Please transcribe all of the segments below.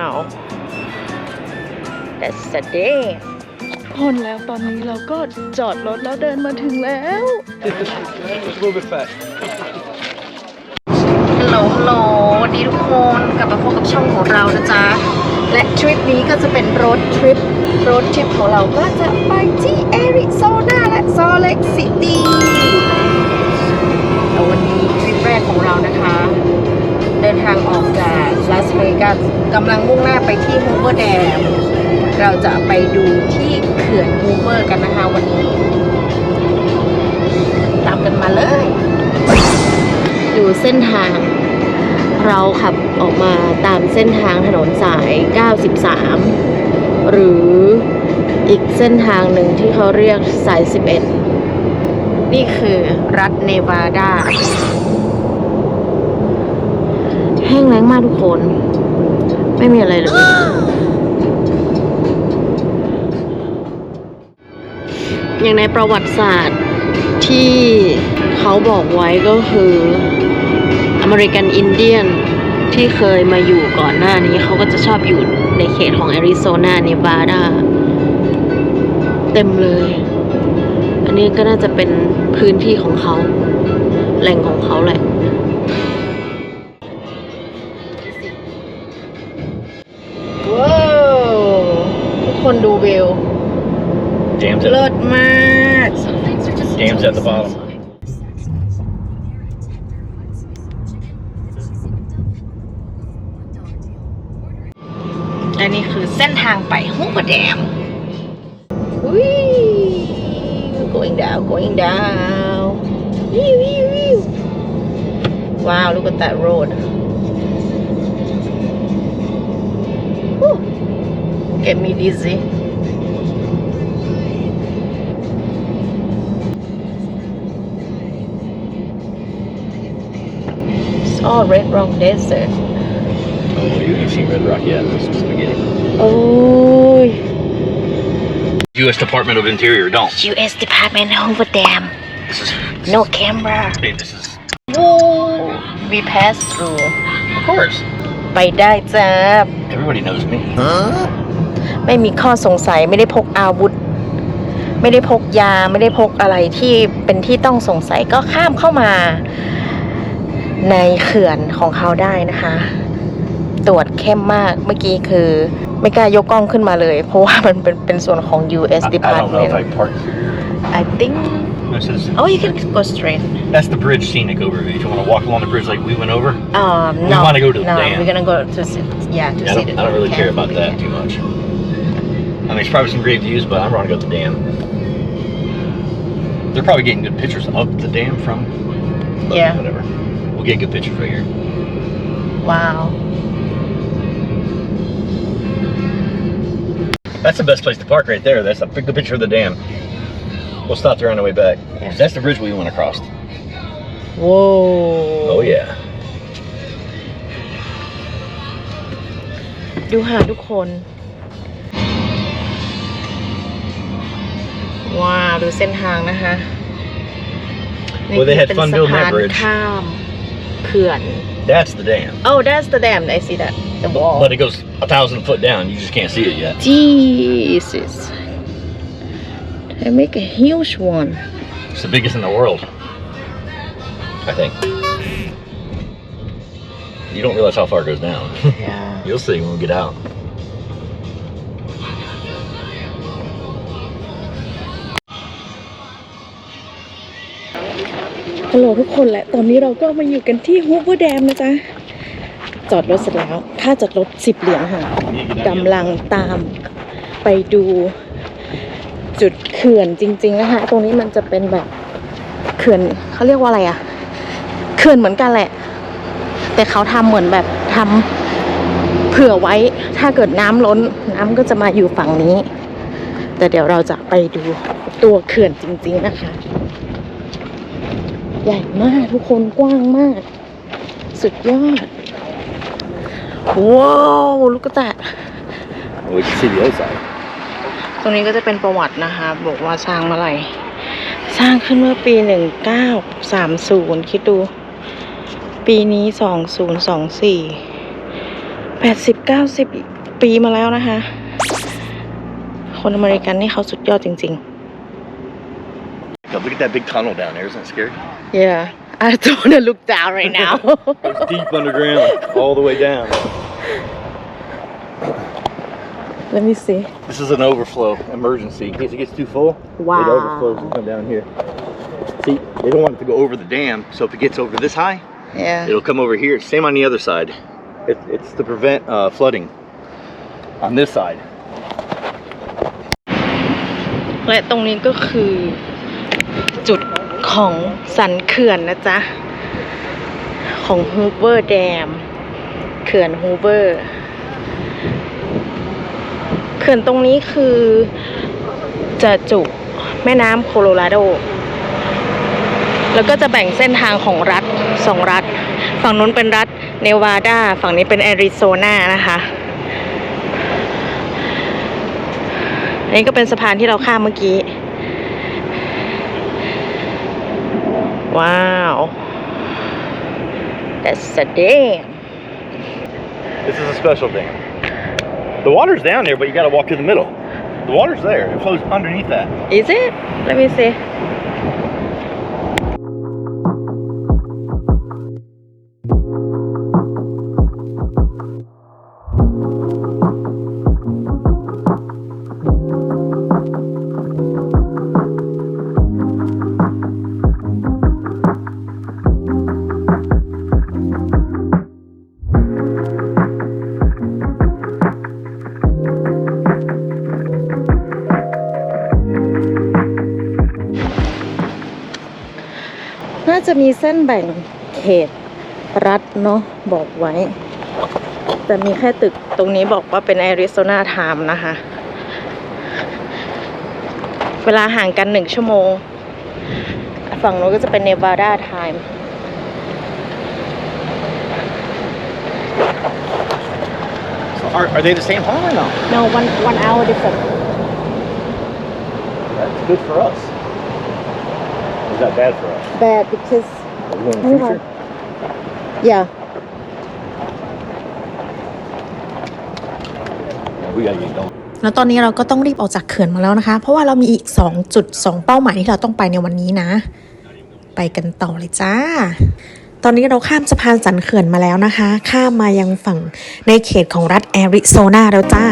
ว That's the day คนแล้วตอนนี้เราก็จอดรถแล้วเดินมาถึงแล้ว ฮัลโหลฮัลโหลวันนี้ทุกคนกลับมาพบกับช่องของเรานะจ๊ะและทริปนี้ก็จะเป็นรถทริปของเราก็จะไปที่แอริโซนาและซอลเลกซิตี้แล้ววันนี้ทริปแรกของเรานะคะเดินทางออกจากลาสเวกัสกำลังมุ่งหน้าไปที่ฮูเวอร์แดมเราจะไปดูที่เขื่อนฮูเวอร์กันนะคะวันนี้ตามกันมาเลยดูเส้นทางเราขับออกมาตามเส้นทางถนนสาย 93 หรืออีกเส้นทางหนึ่งที่เขาเรียกสาย 11 นี่คือรัฐเนวาดาแห้งแล้งมากทุกคนไม่มีอะไรเลย อย่างในประวัติศาสตร์ที่เขาบอกไว้ก็คืออเมริกันอินเดียนที่เคยมาอยู่ก่อนหน้านี้เขาก็จะชอบอยู่ในเขตของแอริโซนาเนวาดาเต็มเลยอันนี้ก็น่าจะเป็นพื้นที่ของเขาแหล่งของเขาแหละว้าวทุกคนดูวิวเลิศมาก Dams at the bottom. และนี่คือเส้นทางไปฮูเวอร์แดม going down wow look at that road get me dizzy it's all red rock desert Oh, you haven't seen Red Rock yet. This is the beginning. oh U.S. Department of Interior, don't. US Department Hoover Dam This is no camera Hey, this is whoa we pass through of course. ไปได้จ้า Everybody knows me. ไม่มีข้อสงสัยไม่ได้พกอาวุธไม่ได้พกยาไม่ได้พกอะไรที่เป็นที่ต้องสงสัยก็ข้ามเข้ามาในเขื่อนของเขาได้นะคะตรวจเข้มมากเมื่อกี้คือไม่กล้ายกกล้องขึ้นมาเลยเพราะว่ามันเป็นส่วนของ US I don't know Department if I parked. I think This is oh you can go straight that's the bridge scenic overview. If you want to walk along the bridge like we went over, no want to go to the no dam. we're gonna go to see I don't really care about that too much. I mean, it's probably some great views, but I'm going to go to the dam. They're probably getting good pictures of the dam from. Yeah. Whatever. We'll get good pictures right here. wow That's the best place to park right there. That's a good picture of the dam. We'll stop there on the way back. Yeah. That's the bridge we went across. whoa Oh yeah. ดูหาทุกคนว้าวดูเส้นทางนะคะ Well, they had fun building that เป็นสะพาน bridge. ข้ามเขื่อน That's the dam. oh that's the dam I see that the wall But it goes 1,000 foot down. You just can't see it yet. Jesus they make a huge one It's the biggest in the world. I think. You don't realize how far it goes down. yeah You'll see when we get out. ฮัลโหลทุกคนแหละตอนนี้เราก็มาอยู่กันที่ฮูเวอร์แดมนะจ๊ะจอดรถเสร็จแล้วค่าจอดรถ10 เหรียญค่ะกำลังตามไปดูจุดเขื่อนจริงๆนะคะตรงนี้มันจะเป็นแบบเขื่อนเขาเรียกว่าอะไรอะเขื่อนเหมือนกันแหละแต่เขาทำเหมือนแบบทำเผื่อไว้ถ้าเกิดน้ำล้นน้ำก็จะมาอยู่ฝั่งนี้แต่เดี๋ยวเราจะไปดูตัวเขื่อนจริงๆนะคะใหญ่มากทุกคนกว้างมากสุดยอดว้าวลูกกระตา Well, we can see the other side. ตรงนี้ก็จะเป็นประวัตินะคะบอกว่าสร้างเมื่อไหร่สร้างขึ้นเมื่อปี1930คิดดูปีนี้2024 80-90 ปีมาแล้วนะคะ คนอเมริกันนี่เขาสุดยอดจริง Look at that big tunnel down there. Isn't that scary? ๆ Yeah I don't wanna look down right now It's deep underground, all the way down. Let me see This is an overflow emergency. In case it gets too full, Wow. it overflows and come down here. See, they don't want it to go over the dam, so if it gets over this high, Yeah it'll come over here. Same on the other side. It's to prevent flooding on this side. และตรงนี้ก็คือจุดของสันเขื่อนนะจ๊ะ ของฮูเวอร์แดมเขื่อนฮูเวอร์เขื่อนตรงนี้คือจะจุแม่น้ำโคโลราโด แล้วก็จะแบ่งเส้นทางของรัฐ2 รัฐ ฝั่งนู้นเป็นรัฐเนวาดาฝั่งนี้เป็นแอริโซนานะคะอันนี้ก็เป็นสะพานที่เราข้ามเมื่อกี้ ว้าว That's a dam This is a special dam. The water's down there, but you got to walk through the middle. The water's there. It flows underneath that. Is it? Let me seeน่าจะมีเส้นแบ่งเขตรัฐเนาะบอกไว้ แต่มีแค่ตึกตรงนี้บอกว่าเป็นแอริโซนาไทม์นะคะ เวลาห่างกัน1 ชั่วโมง ฝั่งโน้นก็จะเป็นเนวาดาไทม์ So are they the same home or no? No one hour different That's good for us. Is that bad for us? bad because Are we going in the future? yeah We gotta get going. แล้วตอนนี้เราก็ต้องรีบออกจากเขื่อนมาแล้วนะคะ เพราะว่าเรามีอีก2 จุด 2 เป้าหมายที่เราต้องไปในวันนี้นะ ไปกันต่อเลยจ้า ตอนนี้เราข้ามสะพานสันเขื่อนมาแล้วนะคะ ข้ามมายังฝั่งในเขตของรัฐแอริโซนาแล้วจ้า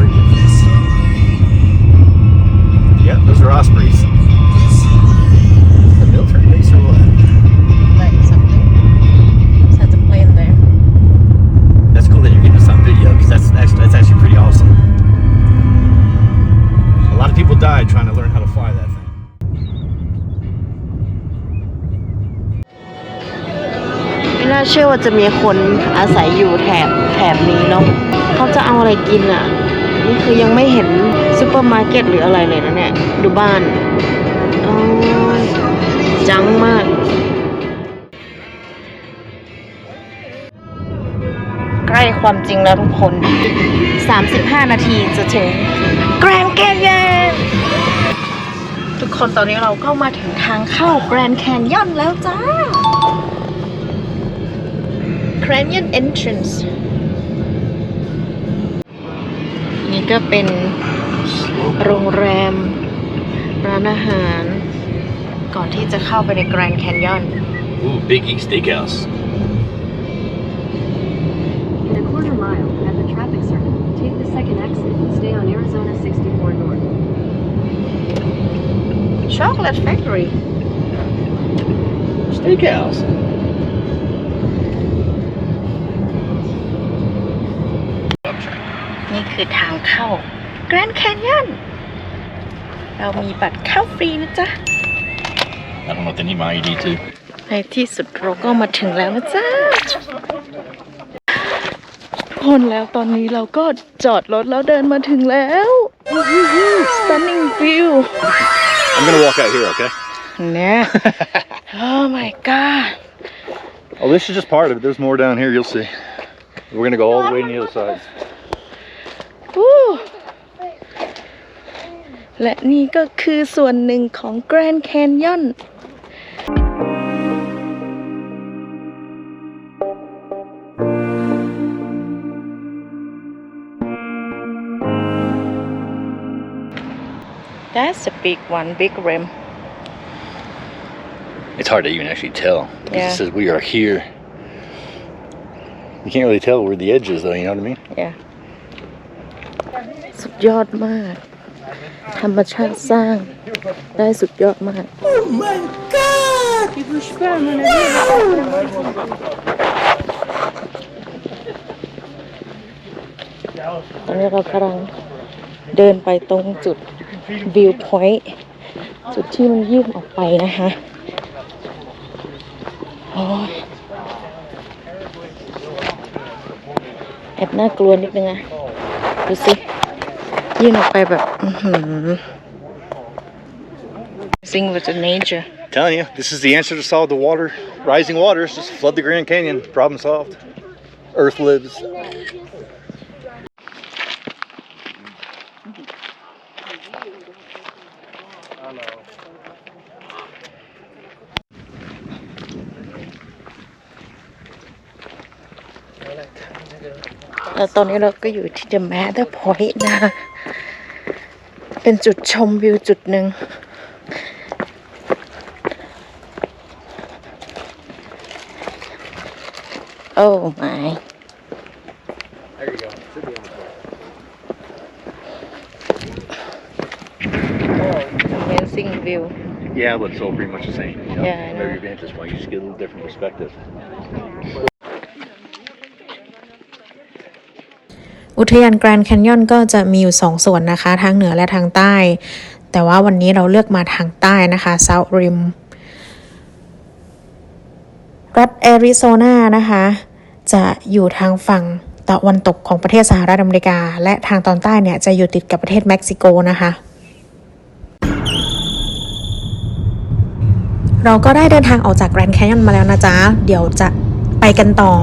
Interesting. Yep, those are ospreys. The military base or what? like something has a plane there That's cool that you're getting us on video because that's actually pretty awesome. A lot of people died trying to learn how to fly that thing. ไม่น่าเชื่อว่าจะมีคนอาศัยอยู่แถบนี้เนาะเขาจะเอาอะไรกินอ่ะ นี่คือยังไม่เห็นซูเปอร์มาร์เก็ตหรืออะไรเลยนะเนี่ย ดูบ้านอ๋อจังมาก ใกล้ความจริงแล้วทุกคน 35 นาทีจะถึงแกรนด์แคนยอนทุกคนตอนนี้เราก็มาถึงทางเข้าแกรนด์แคนยอนแล้วจ้า Canyon Entrance นี่ก็เป็นโรงแรมร้านอาหาร ก่อนที่จะเข้าไปในแกรนด์แคนยอน Ooh, Big E Steakhouse. In a quarter mile, at the traffic circle, take the second exit and stay on Arizona 64 North. Chocolate Factory Steakhouse. นี่คือทางเข้าแกรนด์แคนยอนเรามีบัตรเข้าฟรีนะจ๊ะ I don't know if they need my ID too. ในที่สุดเราก็มาถึงแล้วนะจ๊ะ คนแล้วตอนนี้เราก็จอดรถแล้วเดินมาถึงแล้ว stunning view I'm gonna walk out here, okay? เนี่ย oh my god Oh, this is just part of it. There's more down here. You'll see. We're gonna go all the way to the other side. วู้และนี่ก็คือส่วนหนึ่งของ Grand Canyon That's a big one, big rim. It's hard to even actually tell. Yeah. It says we are here. You can't really tell where the edge is, though. You know what I mean? Yeah. สุดยอดมาก ธรรมชาติสร้างได้สุดยอดมาก Oh my god ตอนนี้เรากำลังเดินไปตรงจุด view point จุดที่มันยื่นออกไปนะคะโอ้ยแอบน่ากลัวนิดนึงอะดูสิยื่นออกไปแบบSing with the nature. Telling you, this is the answer to solve the water, rising waters. Just flood the Grand Canyon. Problem solved. Earth lives. แล้วตอนนี้เราก็อยู่ที่ The Mather Point นะ เป็นจุดชมวิวจุดหนึ่ง Oh my There you go. amazing view Yeah, but it's all pretty much the same. You know? Yeah, I know. Every vantage point, you just get a little different perspective. อุทยานแกรนด์แคนยอนก็จะมีอยู่2ส่วนนะคะทางเหนือและทางใต้แต่ว่าวันนี้เราเลือกมาทางใต้นะคะ South Rim รัฐแอริโซนานะคะจะอยู่ทางฝั่งตะวันตกของประเทศสหรัฐอเมริกาและทางตอนใต้เนี่ยจะอยู่ติดกับประเทศเม็กซิโกนะคะเราก็ได้เดินทางออกจากแกรนด์แคนยอนมาแล้วนะจ๊ะเดี๋ยวจะไปกันต่อ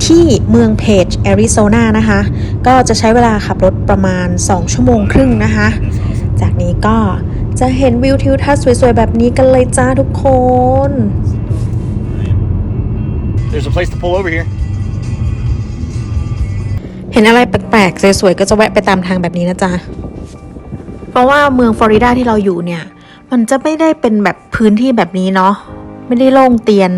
ที่เมืองเพจแอริโซนานะคะก็จะใช้เวลาขับรถประมาณ2 ชั่วโมงครึ่งนะคะจากนี้ก็จะเห็นวิวทิวทัศน์สวยๆแบบนี้กันเลยจ้าทุกคน There's a place to pull over here. เห็นอะไรแปลกๆสวยๆก็จะแวะไปตามทางแบบนี้นะจ๊ะเพราะว่าเมืองฟลอริดาที่เราอยู่เนี่ยมันจะไม่ได้เป็นแบบพื้นที่แบบนี้เนาะไม่ได้โล่งเตียน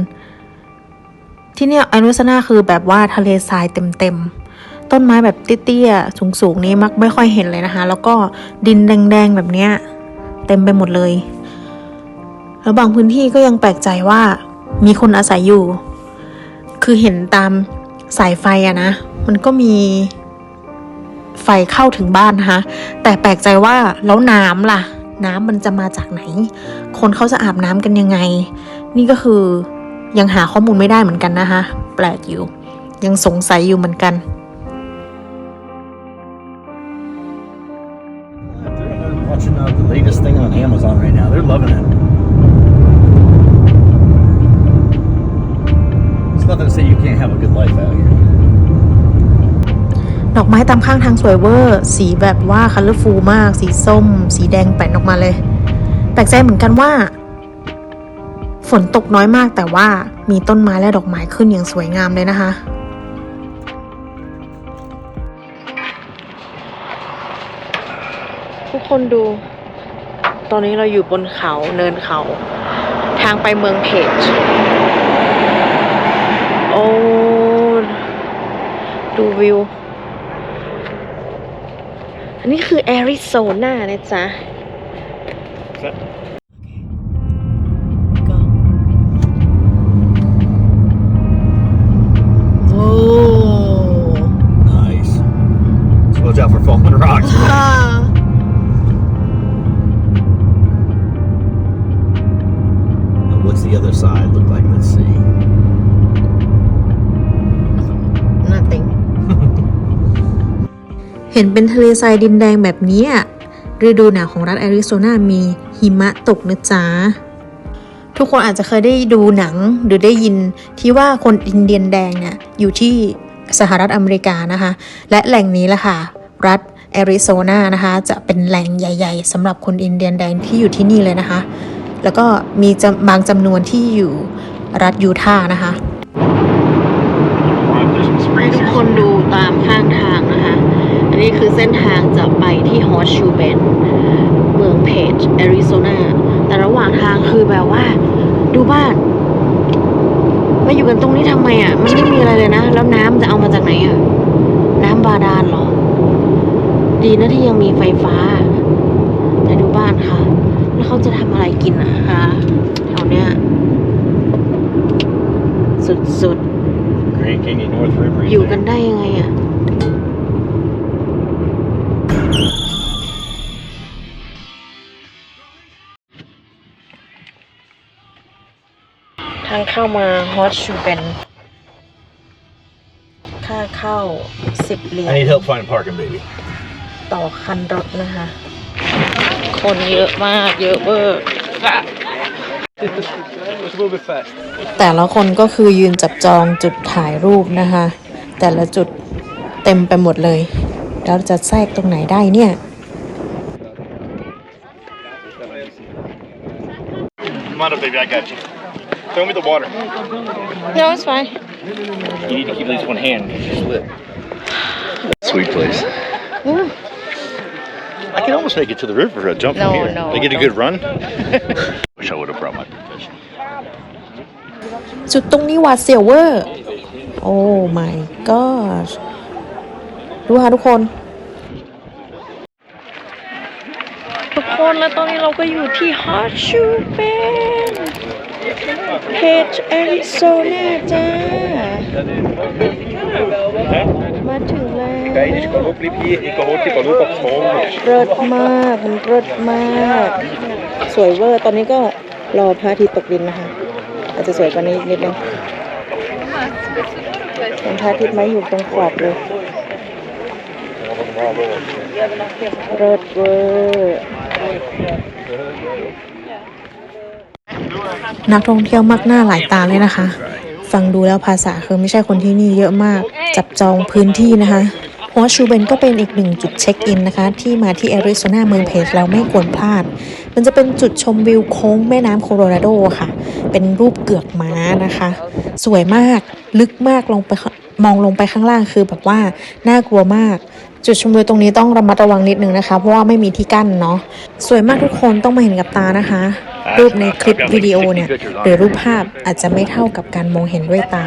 ที่เนี่ยแอริโซนาคือแบบว่าทะเลทรายเต็มๆต้นไม้แบบเตี้ยๆสูงๆนี้มักไม่ค่อยเห็นเลยนะคะแล้วก็ดินแดงๆแบบเนี้ยเต็มไปหมดเลยแล้วบางพื้นที่ก็ยังแปลกใจว่ามีคนอาศัยอยู่คือเห็นตามสายไฟอะนะมันก็มีไฟเข้าถึงบ้านนะคะแต่แปลกใจว่าแล้วน้ำล่ะน้ำมันจะมาจากไหนคนเขาจะอาบน้ำกันยังไงนี่ก็คือยังหาข้อมูลไม่ได้เหมือนกันนะคะแปลกอยู่ยังสงสัยอยู่เหมือนกัน They're watching the latest thing on Amazon right now. They're loving it. It's nothing to say you can't have a good life out here. ดอกไม้ตามข้างทางสวยเวอร์สีแบบว่าคัลเลอร์ฟูลมากสีส้มสีแดงแป่นออกมาเลยแปลกใจเหมือนกันว่าฝนตกน้อยมากแต่ว่ามีต้นไม้และดอกไม้ขึ้นอย่างสวยงามเลยนะคะทุกคนดูตอนนี้เราอยู่บนเขาเนินเขาทางไปเมืองเพจโอ้ดูวิวอันนี้คือแอริโซนานะจ๊ะNice. So watch out for falling rocks. Now, what's the other side look like? Let's see. Nothing เห็นเป็นทะเลทรายดินแดงแบบนี้ฤดูหนาวของรัฐแอริโซนามีหิมะตกนะจ๊ะทุกคนอาจจะเคยได้ดูหนังหรือได้ยินที่ว่าคนอินเดียนแดงเนี่ยอยู่ที่สหรัฐอเมริกานะคะและแหล่งนี้แหละค่ะรัฐแอริโซนานะคะจะเป็นแหล่งใหญ่ๆสำหรับคนอินเดียนแดงที่อยู่ที่นี่เลยนะคะแล้วก็มีบางจำนวนที่อยู่รัฐยูทาห์นะคะให้ทุกคนดูตามข้างทางนะคะอันนี้คือเส้นทางจะไปที่ฮอร์สชูเบนเมืองเพจแอริโซนาแต่ระหว่างทางคือแบบว่าดูบ้านมาอยู่กันตรงนี้ทำไมมันไม่มีอะไรเลยนะแล้วน้ำจะเอามาจากไหนน้ำบาดาลเหรอดีนะที่ยังมีไฟฟ้าแต่ดูบ้านค่ะแล้วเขาจะทำอะไรกินคะแถวเนี้ยสุดๆอยู่กันได้ยังไงทางเข้ามาฮอตชูเบนค่าเข้า10 เหรียญ I need help find parking, baby. ต่อคันรถนะคะ คนเยอะมากเยอะเวอร์ Let's move it fast. แต่ละคนก็คือยืนจับจองจุดถ่ายรูปนะคะ แต่ละจุดเต็มไปหมดเลยแล้วจะแทรกตรงไหนได้เนี่ย Come on up, baby. I got you. Throw me the water. No, it's fine. You need to keep at least one hand because you slip. Sweet place. I can almost make it to the river for a jump from here. No, I get a good run. Wish I would have brought my professional. จุดตรงนี้หวาดเสียวเวอร์ โอ้ my god ดูค่ะทุกคนแล้วตอนนี้เราก็อยู่ที่ฮอตชูเบนเพจแอริโซนาจ้ามาถึงแล้วเลิศมากมันเลิศมากสวยเวอร์ตอนนี้ก็รอพระอาทิตย์ตกดินนะคะอาจจะสวยกว่านี้นิดนึงเห็นพระอาทิตย์ไหมอยู่ตรงขอบเลยเลิศเวอร์นักท่องเที่ยวมากหน้าหลายตาเลยนะคะ ฟังดูแล้วภาษาคือไม่ใช่คนที่นี่เยอะมากจับจองพื้นที่นะคะฮอร์สชูเบนก็เป็นอีกหนึ่งจุดเช็คอินนะคะที่มาที่แอริโซนาเมืองเพจเราไม่ควรพลาดมันจะเป็นจุดชมวิวโค้งแม่น้ำโคโลราโดค่ะเป็นรูปเกือกม้านะคะสวยมากลึกมากลงไปมองลงไปข้างล่างคือแบบว่าน่ากลัวมากจุดชมวิวตรงนี้ต้องระมัดระวังนิดนึงนะคะเพราะว่าไม่มีที่กั้นเนาะสวยมากทุกคนต้องมาเห็นกับตานะคะรูปในคลิปวิดีโอเนี่ยหรือรูปภาพอาจจะไม่เท่ากับการมองเห็นด้วยตา